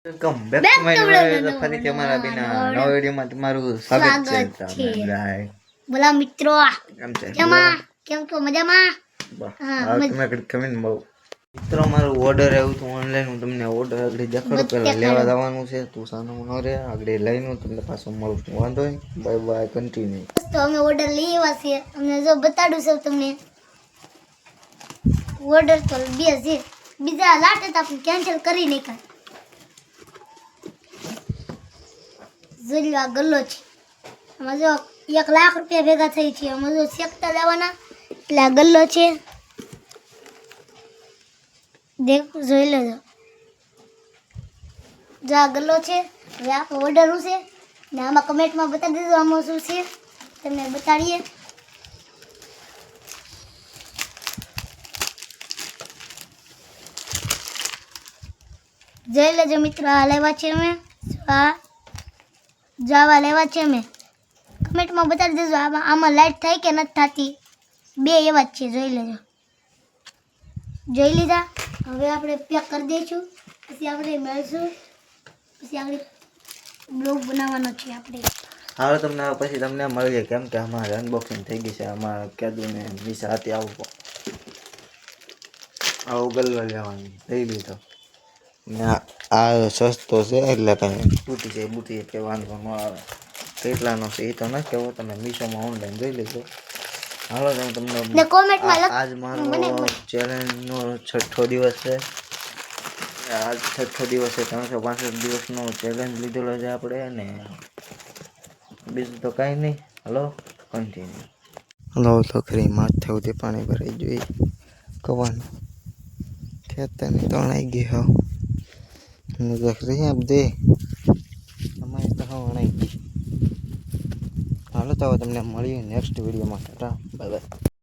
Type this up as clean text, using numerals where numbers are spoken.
Welcome back to my new video. તો ફરીથી અમારા બીના નવા વિડિયોમાં તમારું સ્વાગત છે. તમે બોલા મિત્રો કેમ છે? કેમ છો મજામાં? હા તમે કમેન્ટ બહુ મિત્રો મારું ઓર્ડર આવ્યું હતું ઓનલાઈન. હું તમને ઓર્ડર આગળ દેખાડું. પહેલા લેવા જવાનું છે. તું સાનો ન રે આગળ લઈને તમને પાછો મળું છું. વાંધો નહીં. Bye bye continue. તો અમે ઓર્ડર લઈ આવ્યા છે. અમને જો બતાડું છું તમને ઓર્ડર તો બે છે. બીજા લાટે તો આપણે કેન્સલ કરી નાખ્યા. જોઈ લો આ ગલ્લો છે. આમાં જો 1 લાખ રૂપિયા ભેગા થઈ છે. આમાં જો શેકતા જવાના એટલે આ ગલ્લો છે. દેખ જોઈ લેજો. જો આ ગલ્લો છે. હવે આપણો ઓર્ડર શું છે ને આમાં કમેન્ટમાં બતાવી દેજો આમાં શું છે. તમને બતાડીએ. જોઈ લેજો મિત્રો. આ લેવા છે અમે જાવા લેવા છે અમે. કમેન્ટમાં બતાવી દેજો આમાં લાઈટ થાય કે નથી થતી. બે એવા જ છે. જોઈ લેજો. જોઈ લીધા. હવે આપણે પેક કરી દઈશું. પછી આપણે મળશું. પછી આપણે બ્લોગ બનાવવાનો છે આપણે. હાલો તમને પછી તમને મળીએ. કેમ કે અમારે અનબોક્સિંગ થઈ ગઈ છે. અમારા કેદુને વિશે હાથી આવું ગલ્લો લેવાની લઈ લીધો ને આ સસ્તો છે એટલે કાંઈ બૂટી છે બૂટી કે વાંધો ન આવે. કેટલાનો છે એ તો ન કહેવો. તમે મીશોમાં ઓનલાઈન જોઈ લેજો. હાલો તમને આજ મારો ચેલેન્જનો 6થો દિવસ છે. આજ 6થો દિવસ છે. 365 દિવસનો ચેલેન્જ લીધેલો છે આપણે. ને બીજું તો કાંઈ નહીં. Hello continue. હલો તો ખરી માથે સુધી પાણી ભરાઈ જોઈએ. કવાનું ખેતરની તણાઈ ગઈ હા દેખ રહી આપ દે અમારી તો વણાઈ ગઈ. હાલો તો તમને મળીએ નેક્સ્ટ વિડીયોમાં. Tata bye bye.